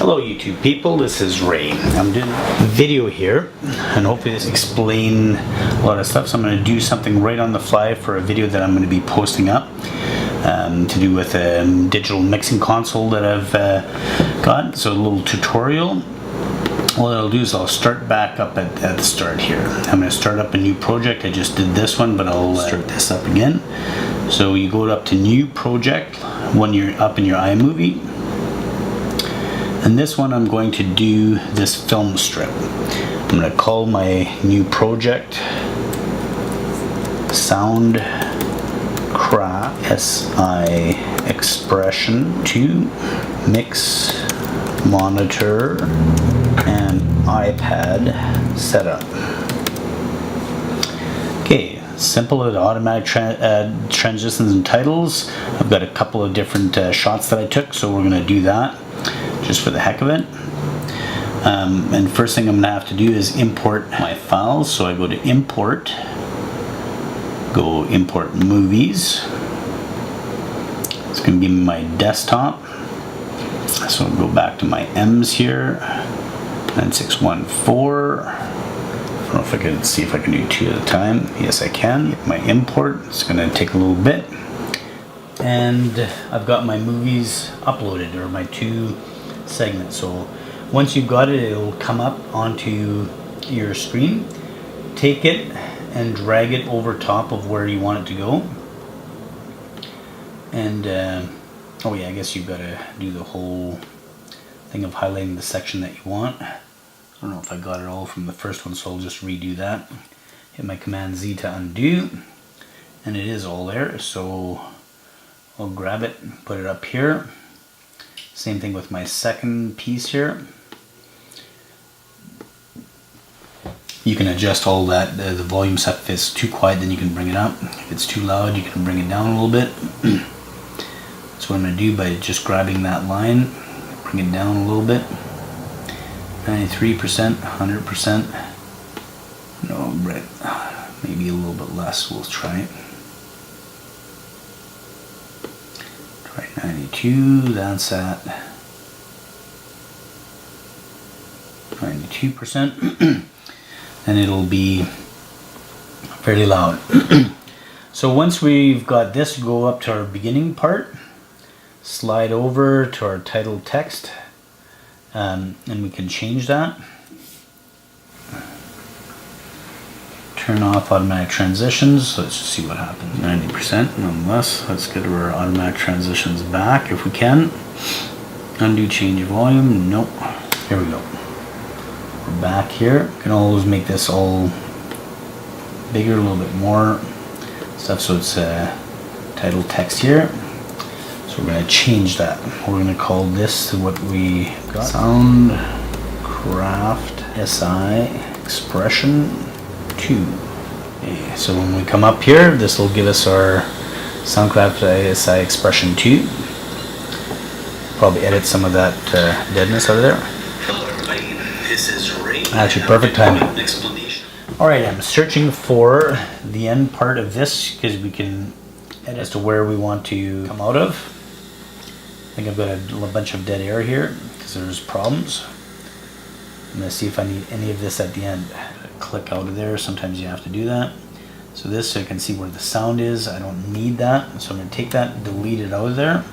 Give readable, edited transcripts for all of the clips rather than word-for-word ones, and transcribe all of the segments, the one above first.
Hello YouTube people, this is Ray. I'm doing a video here and hopefully this explain a lot of stuff. So I'm going to do something right on the fly for a video that I'm going to be posting up to do with a digital mixing console that I've got. So a little tutorial. What I'll do is I'll start back up at the start here. I'm going to start up a new project. I just did this one, but I'll start this up again. So you go up to new project when you're up in your iMovie. And this one I'm going to do this film strip. I'm going to call my new project Sound Craft SI Expression 2 Mix Monitor and iPad Setup. Okay, simple with automatic transitions and titles. I've got a couple of different shots that I took, so we're going to do that just for the heck of it. And first thing I'm going to have to do is import my files. So I go to import, go import movies. It's going to give me my desktop. So I'll go back to my M's here, 9614. I don't know if I can see if I can do two at a time. Yes, I can. My import, it's going to take a little bit. And I've got my movies uploaded, or my two segments. So once you've got it, it'll come up onto your screen. Take it and drag it over top of where you want it to go. And oh yeah, I guess you've got to do the whole thing of highlighting the section that you want. I don't know if I got it all from the first one, so I'll just redo that. Hit my Command Z to undo, and it is all there. So I'll grab it and put it up here. Same thing with my second piece here. You can adjust all that, the volume stuff. If it's too quiet, then you can bring it up. If it's too loud, you can bring it down a little bit. That's what I'm going to do by just grabbing that line, bring it down a little bit. 93%, 100%. No, maybe a little bit less. We'll try it. 92, that's at 92%, and it'll be fairly loud. So once we've got this, go up to our beginning part, slide over to our title text, and we can change that. Turn off automatic transitions. Let's just see what happens. 90% nonetheless. Let's get our automatic transitions back if we can. Undo change volume. Nope. Here we go. We're back here. You can always make this all bigger, a little bit more stuff. So it's title text here. So we're going to change that. We're going to call this to what we got. Sound Craft SI Expression 2. Okay, so when we come up here, this will give us our Soundcraft SI Expression 2. Probably edit some of that deadness out of there. Hello everybody, this is Ray. Actually, perfect timing. Explanation. Alright, I'm searching for the end part of this because we can edit as to where we want to come out of. I think I've got a bunch of dead air here because there's problems. I'm going to see if I need any of this at the end. Click out of there. Sometimes you have to do that. So this, so I can see where the sound is. I don't need that. So I'm going to take that, delete it out of there.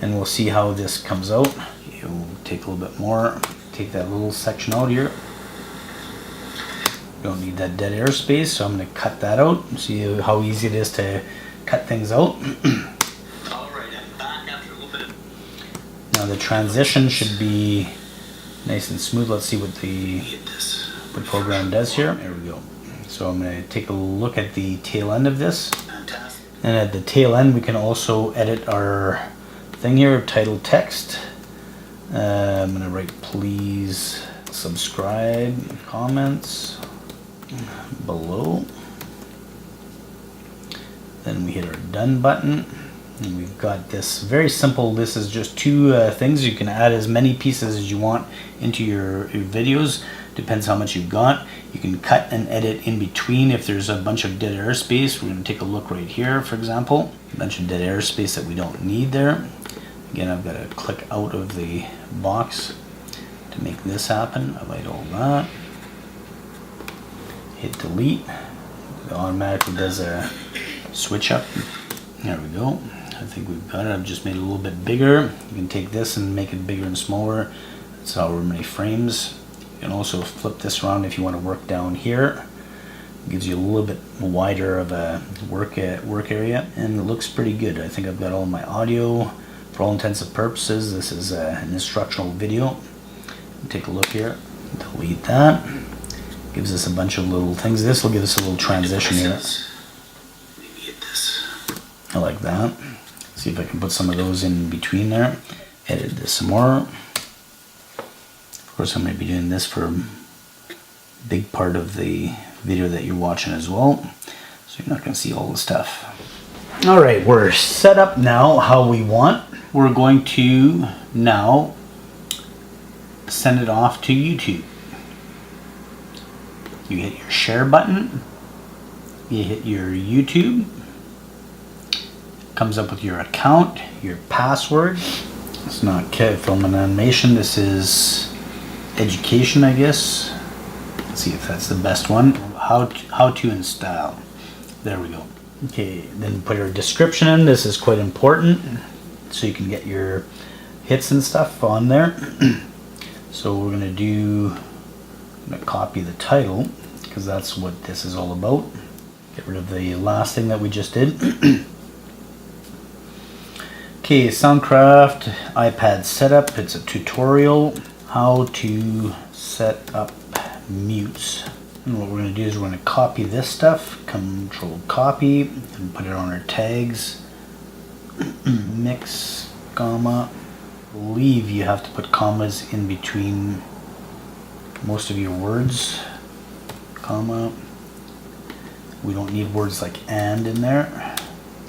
And we'll see how this comes out. You'll take a little bit more. Take that little section out here. Don't need that dead air space. So I'm going to cut that out. See how easy it is to cut things out. Alright, I'm back after a little bit of... Now the transition should be nice and smooth. Let's see what the program does here. There we go. So I'm going to take a look at the tail end of this. Fantastic. And at the tail end we can also edit our thing here, title text. I'm going to write please subscribe, comments below. Then we hit our done button. And we've got this very simple, this is just two things. You can add as many pieces as you want into your videos. Depends how much you've got. You can cut and edit in between if there's a bunch of dead air space. We're going to take a look right here, for example. A bunch of dead air space that we don't need there. Again, I've got to click out of the box to make this happen. I light all that. Hit delete. It automatically does a switch up. There we go. I think we've got it. I've just made it a little bit bigger. You can take this and make it bigger and smaller. That's however many frames. You can also flip this around if you want to work down here. It gives you a little bit wider of a work area, and it looks pretty good. I think I've got all my audio. For all intents and purposes, this is an instructional video. Take a look here. Delete that. Gives us a bunch of little things. This will give us a little transition here. I like that. See if I can put some of those in between there. Edit this some more. Of course, I'm going to be doing this for a big part of the video that you're watching as well. So you're not going to see all the stuff. Alright, we're set up now how we want. We're going to now send it off to YouTube. You hit your share button. You hit your YouTube. Comes up with your account, your password. It's not film and animation. This is education, I guess. Let's see if that's the best one. How to install. There we go. Okay, then put your description in. This is quite important, so you can get your hits and stuff on there. So we're gonna do. I'm gonna copy the title because that's what this is all about. Get rid of the last thing that we just did. Okay, Soundcraft iPad setup. It's a tutorial how to set up mutes. And what we're going to do is we're going to copy this stuff, control copy, and put it on our tags. Mix, comma. I believe you have to put commas in between most of your words. Comma. We don't need words like and in there.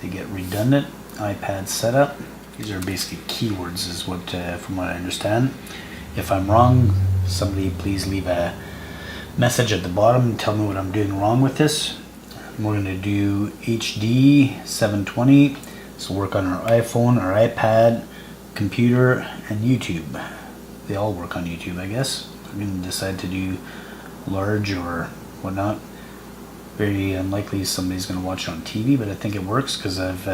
They get redundant. iPad setup. These are basically keywords is what, from what I understand. If I'm wrong, somebody please leave a message at the bottom and tell me what I'm doing wrong with this. We're going to do HD 720. So work on our iPhone, our iPad, computer, and YouTube. They all work on YouTube, I guess. I'm going to decide to do large or whatnot. Very unlikely somebody's going to watch it on TV, but I think it works because I've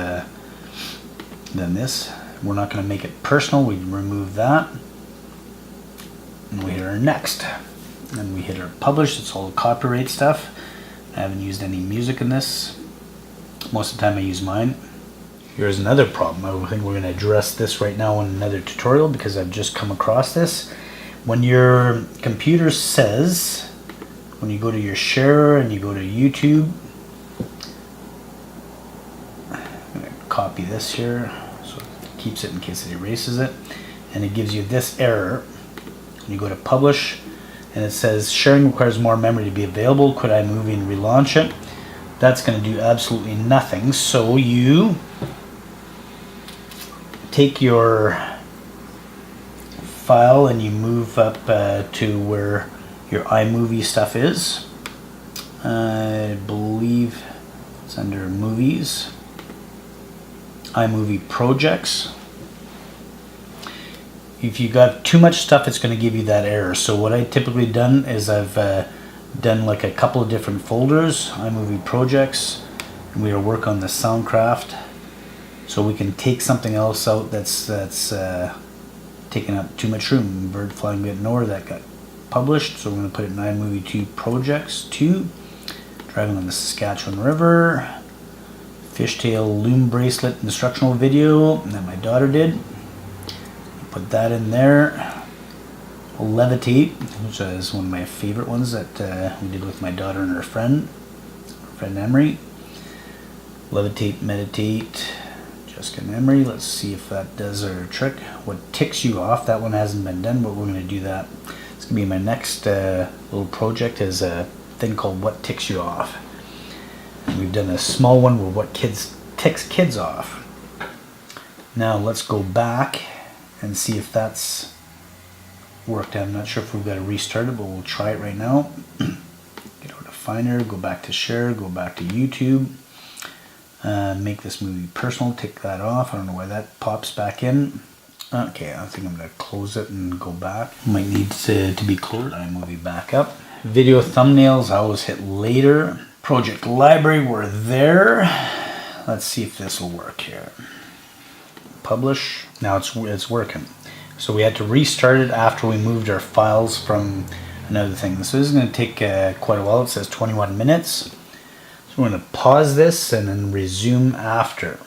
done this. We're not going to make it personal. We remove that. And we hit our next. And we hit our publish. It's all copyright stuff. I haven't used any music in this. Most of the time I use mine. Here's another problem. I think we're going to address this right now in another tutorial because I've just come across this. When your computer says, when you go to your share and you go to YouTube, I'm going to copy this here so it keeps it in case it erases it, and it gives you this error. You go to publish and it says sharing requires more memory to be available. Could iMovie and relaunch it? That's going to do absolutely nothing. So you take your file and you move up to where your iMovie stuff is. I believe it's under movies, iMovie projects. If you got too much stuff, it's going to give you that error. So what I typically done is I've done like a couple of different folders, iMovie projects, and we'll work on the Soundcraft. So we can take something else out that's taking up too much room. Bird flying bit nowhere, that got published, so we're going to put it in iMovie 2 projects 2. Driving on the Saskatchewan River, fishtail loom bracelet instructional video that my daughter did. Put that in there. Levitate, which is one of my favorite ones that we did with my daughter and her friend Emery. Levitate, meditate, Jessica and Emery. Let's see if that does our trick. What ticks you off? That one hasn't been done, but we're going to do that. It's going to be my next little project, is a thing called What Ticks You Off. And we've done a small one with what ticks kids off. Now let's go back and see if that's worked out. I'm not sure if we've got to restart it, but we'll try it right now. Get over to Finder, go back to Share, go back to YouTube. Make this movie personal, tick that off. I don't know why that pops back in. Okay, I think I'm gonna close it and go back. Might need to be closed. iMovie back up. Video thumbnails, I always hit later. Project library, we're there. Let's see if this will work here. Publish. Now it's working. So we had to restart it after we moved our files from another thing. So this is going to take quite a while. It says 21 minutes. So we're going to pause this and then resume after.